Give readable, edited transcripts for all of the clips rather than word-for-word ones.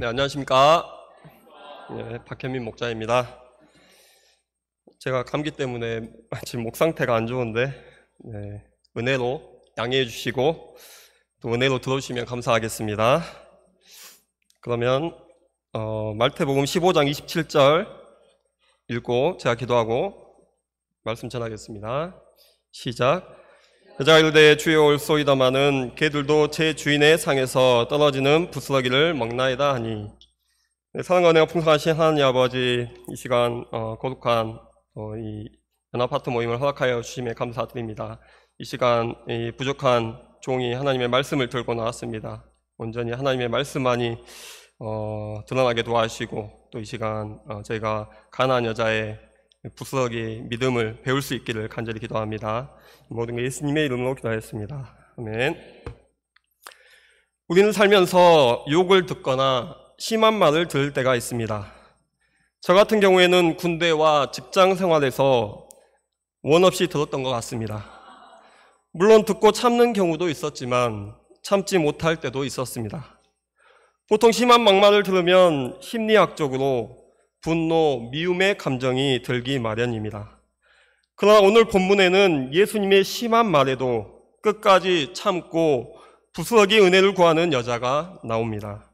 네, 안녕하십니까. 네, 박현민 목자입니다. 제가 감기 때문에 지금 목 상태가 안 좋은데 은혜로 양해해 주시고 또 은혜로 들어주시면 감사하겠습니다. 그러면 말태복음 15장 27절 읽고 제가 기도하고 말씀 전하겠습니다. 시작. 여자가 이르되 주여 올소이다마는 개들도 제 주인의 상에서 떨어지는 부스러기를 먹나이다 하니. 사랑과 은혜가 풍성하신 하나님 아버지, 이 시간 거룩한 이 연합파트 모임을 허락하여 주심에 감사드립니다. 이 시간 이 부족한 종이 하나님의 말씀을 들고 나왔습니다. 온전히 하나님의 말씀만이 드러나게 도와주시고, 또 이 시간 저희가 가나안 여자의 부스러기 믿음을 배울 수 있기를 간절히 기도합니다. 모든 게 예수님의 이름으로 기도하였습니다. 아멘. 우리는 살면서 욕을 듣거나 심한 말을 들을 때가 있습니다. 저 같은 경우에는 군대와 직장 생활에서 원 없이 들었던 것 같습니다. 물론 듣고 참는 경우도 있었지만 참지 못할 때도 있었습니다. 보통 심한 막말을 들으면 심리학적으로 분노, 미움의 감정이 들기 마련입니다. 그러나 오늘 본문에는 예수님의 심한 말에도 끝까지 참고 부스러기 은혜를 구하는 여자가 나옵니다.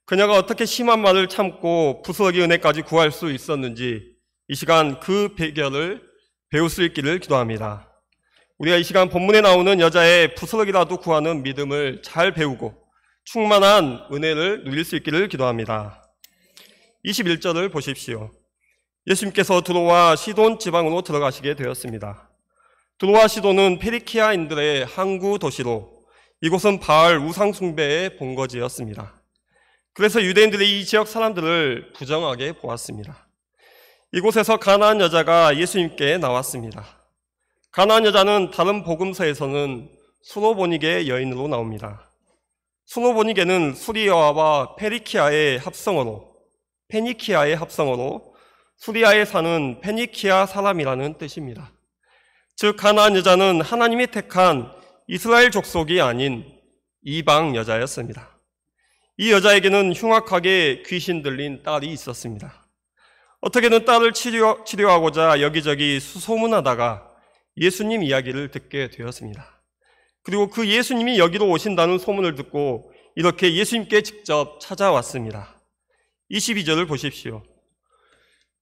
그녀가 어떻게 심한 말을 참고 부스러기 은혜까지 구할 수 있었는지 이 시간 그 비결을 배울 수 있기를 기도합니다. 우리가 이 시간 본문에 나오는 여자의 부스러기라도 구하는 믿음을 잘 배우고 충만한 은혜를 누릴 수 있기를 기도합니다. 21절을 보십시오. 예수님께서 두로와 시돈 지방으로 들어가시게 되었습니다. 두로와 시돈은 페리키아인들의 항구 도시로 이곳은 바알 우상 숭배의 본거지였습니다. 그래서 유대인들이 이 지역 사람들을 부정하게 보았습니다. 이곳에서 가나안 여자가 예수님께 나왔습니다. 가나안 여자는 다른 복음서에서는 수로보니게 여인으로 나옵니다. 수로보니게는 수리아와 페니키아의 합성어로 수리아에 사는 페니키아 사람이라는 뜻입니다. 즉 가나안 여자는 하나님이 택한 이스라엘 족속이 아닌 이방 여자였습니다. 이 여자에게는 흉악하게 귀신 들린 딸이 있었습니다. 어떻게든 딸을 치료하고자 여기저기 수소문하다가 예수님 이야기를 듣게 되었습니다. 그리고 그 예수님이 여기로 오신다는 소문을 듣고 이렇게 예수님께 직접 찾아왔습니다. 22절을 보십시오.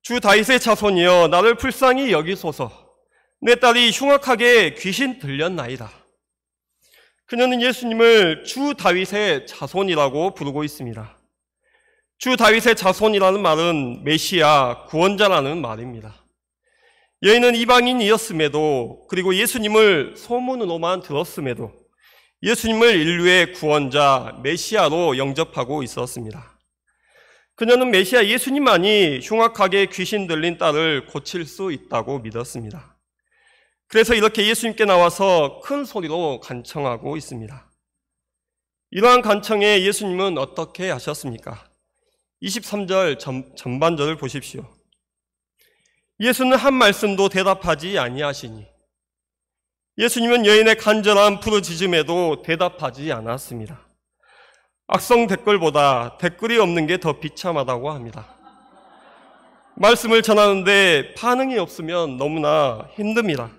주 다윗의 자손이여 나를 불쌍히 여기소서. 내 딸이 흉악하게 귀신 들렸나이다. 그녀는 예수님을 주 다윗의 자손이라고 부르고 있습니다. 주 다윗의 자손이라는 말은 메시아, 구원자라는 말입니다. 여인은 이방인이었음에도 그리고 예수님을 소문으로만 들었음에도 예수님을 인류의 구원자, 메시아로 영접하고 있었습니다. 그녀는 메시아 예수님만이 흉악하게 귀신 들린 딸을 고칠 수 있다고 믿었습니다. 그래서 이렇게 예수님께 나와서 큰 소리로 간청하고 있습니다. 이러한 간청에 예수님은 어떻게 하셨습니까? 23절 전반절을 보십시오. 예수는 한 말씀도 대답하지 아니하시니 예수님은 여인의 간절한 부르짖음에도 대답하지 않았습니다. 악성 댓글보다 댓글이 없는 게 더 비참하다고 합니다. 말씀을 전하는데 반응이 없으면 너무나 힘듭니다.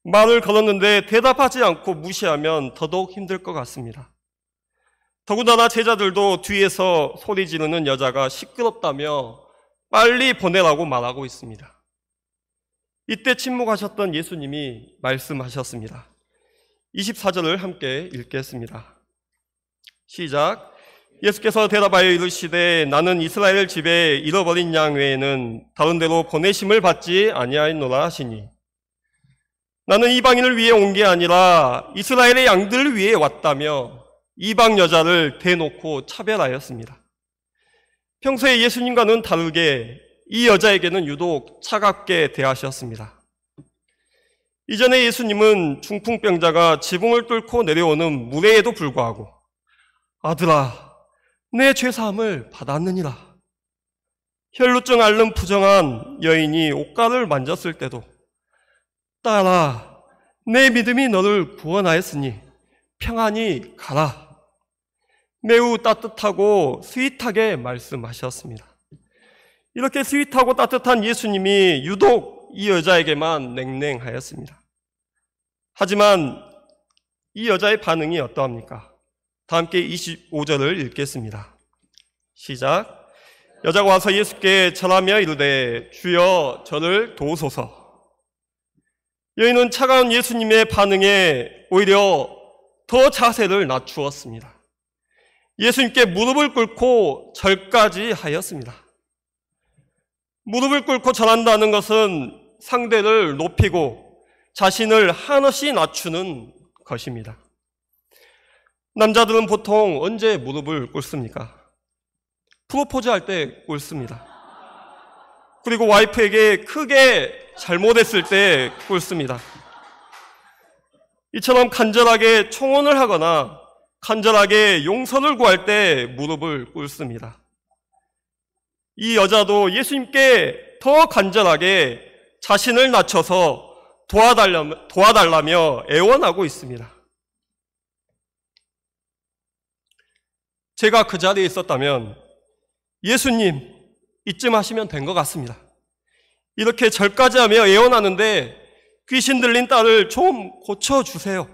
말을 걸었는데 대답하지 않고 무시하면 더더욱 힘들 것 같습니다. 더군다나 제자들도 뒤에서 소리 지르는 여자가 시끄럽다며 빨리 보내라고 말하고 있습니다. 이때 침묵하셨던 예수님이 말씀하셨습니다. 24절을 함께 읽겠습니다. 시작. 예수께서 대답하여 이르시되 나는 이스라엘 집에 잃어버린 양 외에는 다른 데로 보내심을 받지 아니하였노라 하시니 나는 이방인을 위해 온 게 아니라 이스라엘의 양들을 위해 왔다며 이방 여자를 대놓고 차별하였습니다. 평소에 예수님과는 다르게 이 여자에게는 유독 차갑게 대하셨습니다. 이전에 예수님은 중풍병자가 지붕을 뚫고 내려오는 물에도 불구하고 아들아, 내 죄사함을 받았느니라. 혈루증 앓는 부정한 여인이 옷가를 만졌을 때도 딸아, 내 믿음이 너를 구원하였으니 평안히 가라. 매우 따뜻하고 스윗하게 말씀하셨습니다. 이렇게 스윗하고 따뜻한 예수님이 유독 이 여자에게만 냉랭하였습니다. 하지만 이 여자의 반응이 어떠합니까? 다 함께 25절을 읽겠습니다. 시작. 여자가 와서 예수께 절하며 이르되 주여 저를 도우소서. 여인은 차가운 예수님의 반응에 오히려 더 자세를 낮추었습니다. 예수님께 무릎을 꿇고 절까지 하였습니다. 무릎을 꿇고 절한다는 것은 상대를 높이고 자신을 한없이 낮추는 것입니다. 남자들은 보통 언제 무릎을 꿇습니까? 프로포즈 할 때 꿇습니다. 그리고 와이프에게 크게 잘못했을 때 꿇습니다. 이처럼 간절하게 청혼을 하거나 간절하게 용서를 구할 때 무릎을 꿇습니다. 이 여자도 예수님께 더 간절하게 자신을 낮춰서 도와달라며 애원하고 있습니다. 제가 그 자리에 있었다면 예수님, 이쯤 하시면 된 것 같습니다. 이렇게 절까지 하며 애원하는데 귀신 들린 딸을 좀 고쳐주세요.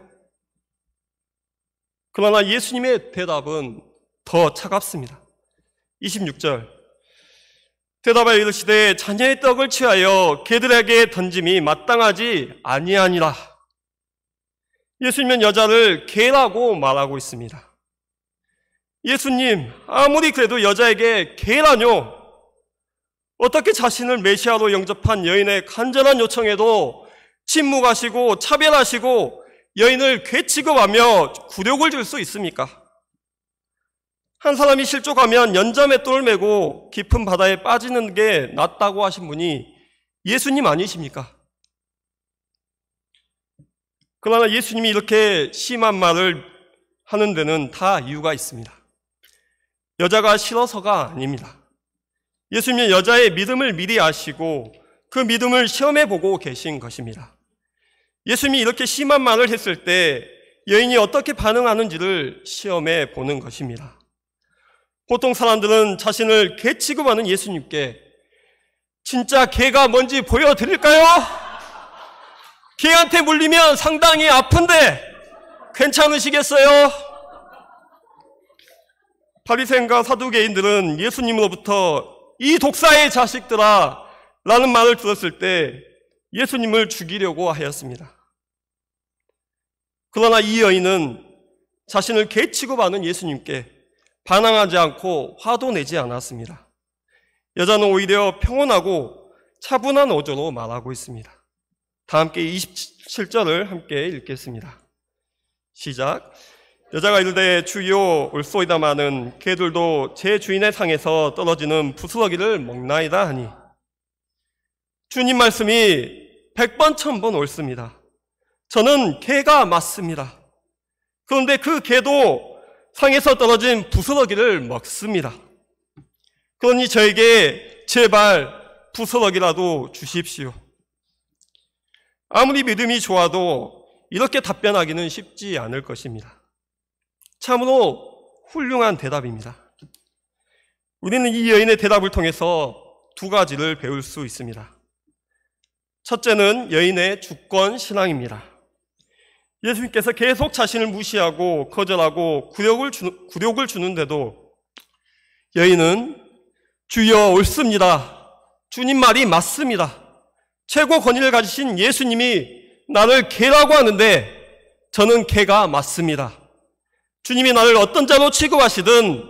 그러나 예수님의 대답은 더 차갑습니다. 26절. 대답하여 이르시되 자녀의 떡을 취하여 개들에게 던짐이 마땅하지 아니하니라. 예수님은 여자를 개라고 말하고 있습니다. 예수님, 아무리 그래도 여자에게 개라뇨. 어떻게 자신을 메시아로 영접한 여인의 간절한 요청에도 침묵하시고 차별하시고 여인을 개 취급하며 굴욕을 줄 수 있습니까? 한 사람이 실족하면 연자맷돌을 메고 깊은 바다에 빠지는 게 낫다고 하신 분이 예수님 아니십니까? 그러나 예수님이 이렇게 심한 말을 하는 데는 다 이유가 있습니다. 여자가 싫어서가 아닙니다. 예수님은 여자의 믿음을 미리 아시고 그 믿음을 시험해 보고 계신 것입니다. 예수님이 이렇게 심한 말을 했을 때 여인이 어떻게 반응하는지를 시험해 보는 것입니다. 보통 사람들은 자신을 개 취급하는 예수님께 진짜 개가 뭔지 보여드릴까요? 개한테 물리면 상당히 아픈데 괜찮으시겠어요? 바리새인과 사두개인들은 예수님으로부터 이 독사의 자식들아 라는 말을 들었을 때 예수님을 죽이려고 하였습니다. 그러나 이 여인은 자신을 개 취급하는 예수님께 반항하지 않고 화도 내지 않았습니다. 여자는 오히려 평온하고 차분한 어조로 말하고 있습니다. 다 함께 27절을 함께 읽겠습니다. 시작. 여자가 이르되 주여 올소이다마는 개들도 제 주인의 상에서 떨어지는 부스러기를 먹나이다 하니 주님 말씀이 100번 1000번 옳습니다. 저는 개가 맞습니다. 그런데 그 개도 상에서 떨어진 부스러기를 먹습니다. 그러니 저에게 제발 부스러기라도 주십시오. 아무리 믿음이 좋아도 이렇게 답변하기는 쉽지 않을 것입니다. 참으로 훌륭한 대답입니다. 우리는 이 여인의 대답을 통해서 두 가지를 배울 수 있습니다. 첫째는 여인의 주권 신앙입니다. 예수님께서 계속 자신을 무시하고 거절하고 굴욕을 주는데도 여인은 주여 옳습니다. 주님 말이 맞습니다. 최고 권위를 가지신 예수님이 나를 개라고 하는데 저는 개가 맞습니다. 주님이 나를 어떤 자로 취급하시든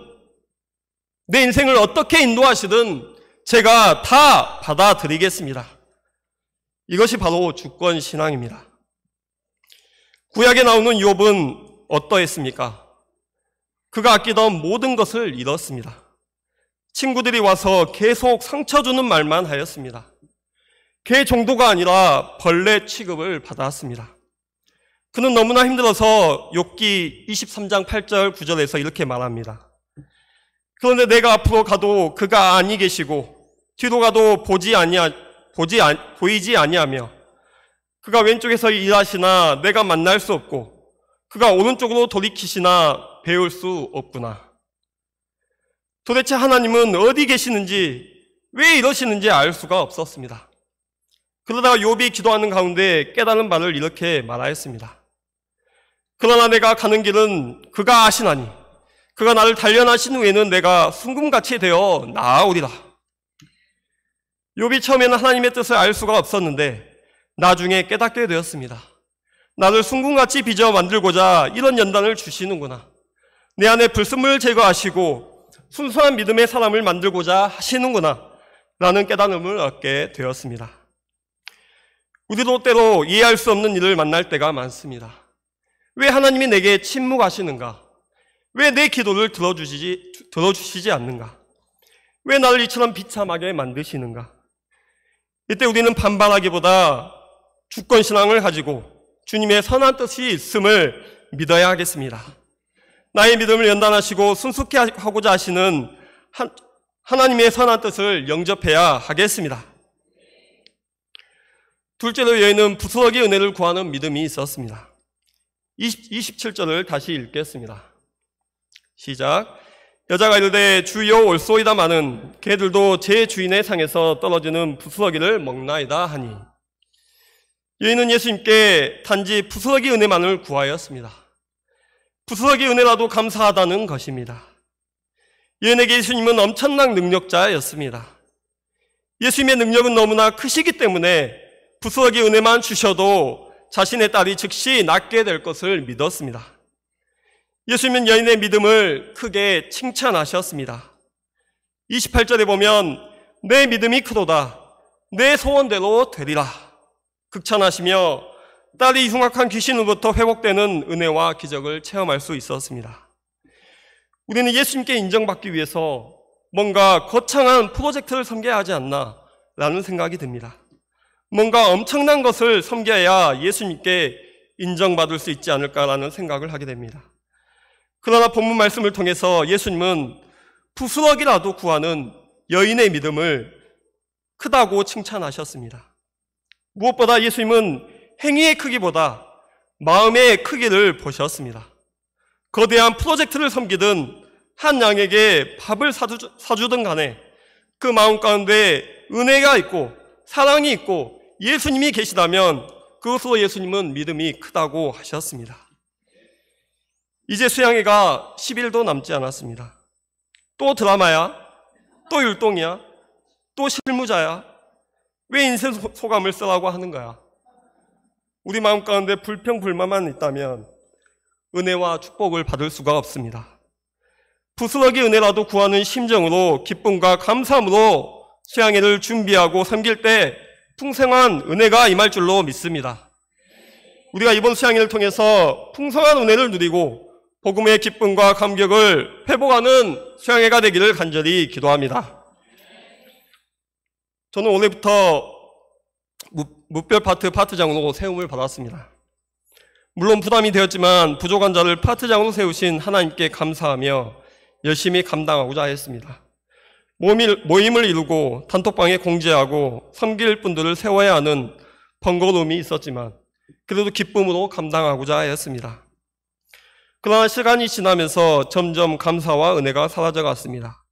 내 인생을 어떻게 인도하시든 제가 다 받아들이겠습니다. 이것이 바로 주권 신앙입니다. 구약에 나오는 욥은 어떠했습니까? 그가 아끼던 모든 것을 잃었습니다. 친구들이 와서 계속 상처 주는 말만 하였습니다. 개 정도가 아니라 벌레 취급을 받았습니다. 그는 너무나 힘들어서 욥기 23장 8절 9절에서 이렇게 말합니다. 그런데 내가 앞으로 가도 그가 아니 계시고 뒤로 가도 보이지 아니하며 그가 왼쪽에서 일하시나 내가 만날 수 없고 그가 오른쪽으로 돌이키시나 배울 수 없구나. 도대체 하나님은 어디 계시는지, 왜 이러시는지 알 수가 없었습니다. 그러다가 욥이 기도하는 가운데 깨달은 바를 이렇게 말하였습니다. 그러나 내가 가는 길은 그가 아시나니 그가 나를 단련하신 후에는 내가 순금같이 되어 나아오리라. 욥이 처음에는 하나님의 뜻을 알 수가 없었는데 나중에 깨닫게 되었습니다. 나를 순금같이 빚어 만들고자 이런 연단을 주시는구나. 내 안에 불순물을 제거하시고 순수한 믿음의 사람을 만들고자 하시는구나 라는 깨달음을 얻게 되었습니다. 우리도 때로 이해할 수 없는 일을 만날 때가 많습니다. 왜 하나님이 내게 침묵하시는가? 왜 내 기도를 들어주시지 않는가? 왜 나를 이처럼 비참하게 만드시는가? 이때 우리는 반발하기보다 주권신앙을 가지고 주님의 선한 뜻이 있음을 믿어야 하겠습니다. 나의 믿음을 연단하시고 순수케 하고자 하시는 하나님의 선한 뜻을 영접해야 하겠습니다. 둘째로 여인은 부스러기 은혜를 구하는 믿음이 있었습니다. 27절을 다시 읽겠습니다. 시작. 여자가 이르되 주여 올소이다마는 개들도 제 주인의 상에서 떨어지는 부스러기를 먹나이다 하니, 여인은 예수님께 단지 부스러기 은혜만을 구하였습니다. 부스러기 은혜라도 감사하다는 것입니다. 여인에게 예수님은 엄청난 능력자였습니다. 예수님의 능력은 너무나 크시기 때문에 부스러기 은혜만 주셔도 자신의 딸이 즉시 낫게 될 것을 믿었습니다. 예수님은 여인의 믿음을 크게 칭찬하셨습니다. 28절에 보면 내 믿음이 크도다, 내 소원대로 되리라 극찬하시며 딸이 흉악한 귀신으로부터 회복되는 은혜와 기적을 체험할 수 있었습니다. 우리는 예수님께 인정받기 위해서 뭔가 거창한 프로젝트를 섬겨야 하지 않나 라는 생각이 듭니다. 뭔가 엄청난 것을 섬겨야 예수님께 인정받을 수 있지 않을까라는 생각을 하게 됩니다. 그러나 본문 말씀을 통해서 예수님은 부스러기라도 구하는 여인의 믿음을 크다고 칭찬하셨습니다. 무엇보다 예수님은 행위의 크기보다 마음의 크기를 보셨습니다. 거대한 프로젝트를 섬기든 한 양에게 밥을 사주든 간에 그 마음 가운데 은혜가 있고 사랑이 있고 예수님이 계시다면 그것으로 예수님은 믿음이 크다고 하셨습니다. 이제 수양회가 10일도 남지 않았습니다. 또 드라마야? 또 율동이야? 또 실무자야? 왜 인생 소감을 쓰라고 하는 거야? 우리 마음 가운데 불평불만만 있다면 은혜와 축복을 받을 수가 없습니다. 부스러기 은혜라도 구하는 심정으로 기쁨과 감사함으로 수양회를 준비하고 섬길 때 풍성한 은혜가 임할 줄로 믿습니다. 우리가 이번 수양회를 통해서 풍성한 은혜를 누리고 복음의 기쁨과 감격을 회복하는 수양회가 되기를 간절히 기도합니다. 저는 올해부터 무별 파트장으로 세움을 받았습니다. 물론 부담이 되었지만 부족한 자를 파트장으로 세우신 하나님께 감사하며 열심히 감당하고자 했습니다. 모임을 이루고 단톡방에 공지하고 섬길 분들을 세워야 하는 번거로움이 있었지만 그래도 기쁨으로 감당하고자 했습니다. 그러나 시간이 지나면서 점점 감사와 은혜가 사라져갔습니다.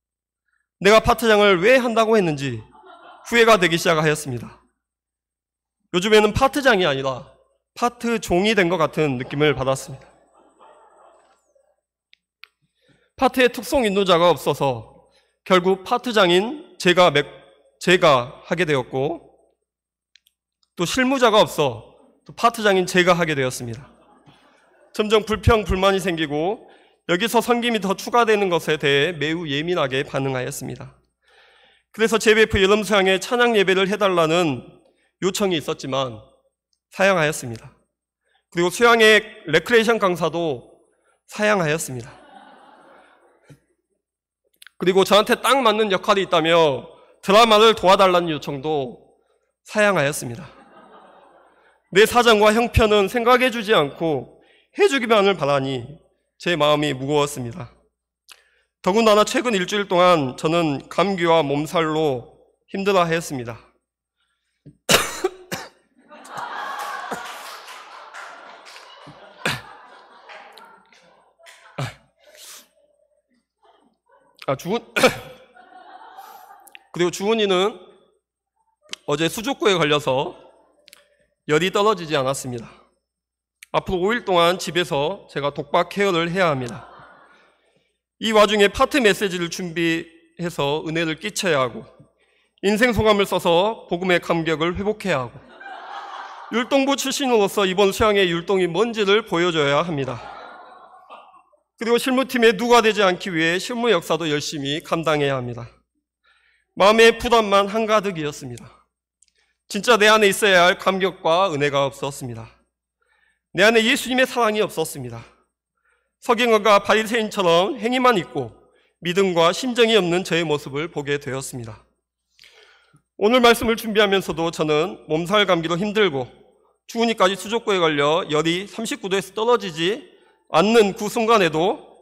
내가 파트장을 왜 한다고 했는지 후회가 되기 시작하였습니다. 요즘에는 파트장이 아니라 파트종이 된 것 같은 느낌을 받았습니다. 파트의 특송 인도자가 없어서 결국 파트장인 제가 하게 되었고, 또 실무자가 없어 또 파트장인 제가 하게 되었습니다. 점점 불평불만이 생기고 여기서 섬김이 더 추가되는 것에 대해 매우 예민하게 반응하였습니다. 그래서 JBF 여름 수양회 찬양 예배를 해달라는 요청이 있었지만 사양하였습니다. 그리고 수양회 레크레이션 강사도 사양하였습니다. 그리고 저한테 딱 맞는 역할이 있다며 드라마를 도와달라는 요청도 사양하였습니다. 내 사정과 형편은 생각해주지 않고 해주기만을 바라니 제 마음이 무거웠습니다. 더군다나 최근 일주일 동안 저는 감기와 몸살로 힘들어했습니다. 그리고 주은이는 어제 수족구에 걸려서 열이 떨어지지 않았습니다. 앞으로 5일 동안 집에서 제가 독박 케어를 해야 합니다. 이 와중에 파트 메시지를 준비해서 은혜를 끼쳐야 하고, 인생 소감을 써서 복음의 감격을 회복해야 하고, 율동부 출신으로서 이번 수양의 율동이 뭔지를 보여줘야 합니다. 그리고 실무팀에 누가 되지 않기 위해 실무 역사도 열심히 감당해야 합니다. 마음의 부담만 한가득이었습니다. 진짜 내 안에 있어야 할 감격과 은혜가 없었습니다. 내 안에 예수님의 사랑이 없었습니다. 서기관과 바리새인처럼 행위만 있고 믿음과 심정이 없는 저의 모습을 보게 되었습니다. 오늘 말씀을 준비하면서도 저는 몸살 감기로 힘들고 주은이까지 수족구에 걸려 열이 39도에서 떨어지지 않는 그 순간에도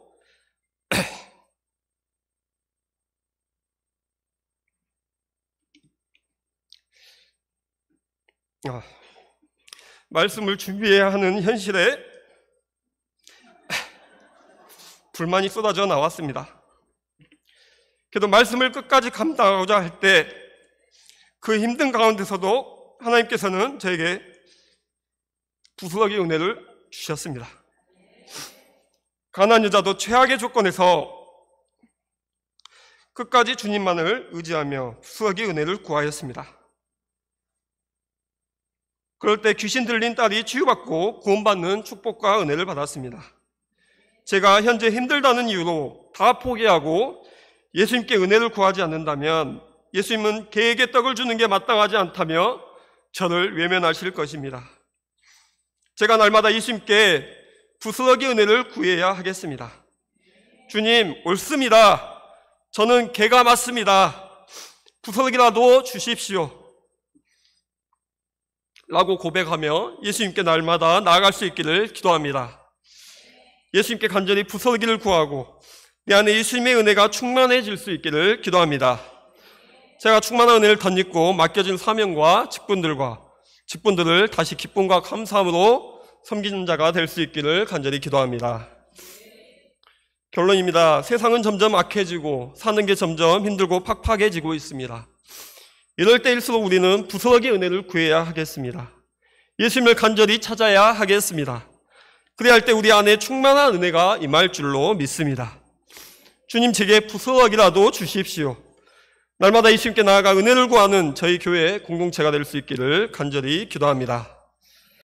말씀을 준비해야 하는 현실에 불만이 쏟아져 나왔습니다. 그래도 말씀을 끝까지 감당하고자 할 때 그 힘든 가운데서도 하나님께서는 저에게 부스러기 은혜를 주셨습니다. 가난한 여자도 최악의 조건에서 끝까지 주님만을 의지하며 부스러기 은혜를 구하였습니다. 그럴 때 귀신 들린 딸이 치유받고 구원받는 축복과 은혜를 받았습니다. 제가 현재 힘들다는 이유로 다 포기하고 예수님께 은혜를 구하지 않는다면 예수님은 개에게 떡을 주는 게 마땅하지 않다며 저를 외면하실 것입니다. 제가 날마다 예수님께 부스러기 은혜를 구해야 하겠습니다. 주님, 옳습니다. 저는 개가 맞습니다. 부스러기라도 주십시오. 라고 고백하며 예수님께 날마다 나아갈 수 있기를 기도합니다. 예수님께 간절히 부스러기를 구하고 내 안에 예수님의 은혜가 충만해질 수 있기를 기도합니다. 제가 충만한 은혜를 덧입고 맡겨진 사명과 직분들을 다시 기쁨과 감사함으로 섬기는 자가 될 수 있기를 간절히 기도합니다. 결론입니다. 세상은 점점 악해지고 사는 게 점점 힘들고 팍팍해지고 있습니다. 이럴 때일수록 우리는 부스러기 은혜를 구해야 하겠습니다. 예수님을 간절히 찾아야 하겠습니다. 그래야 할 때 우리 안에 충만한 은혜가 임할 줄로 믿습니다. 주님, 제게 부스러기라도 주십시오. 날마다 예수님께 나아가 은혜를 구하는 저희 교회 공동체가 될 수 있기를 간절히 기도합니다.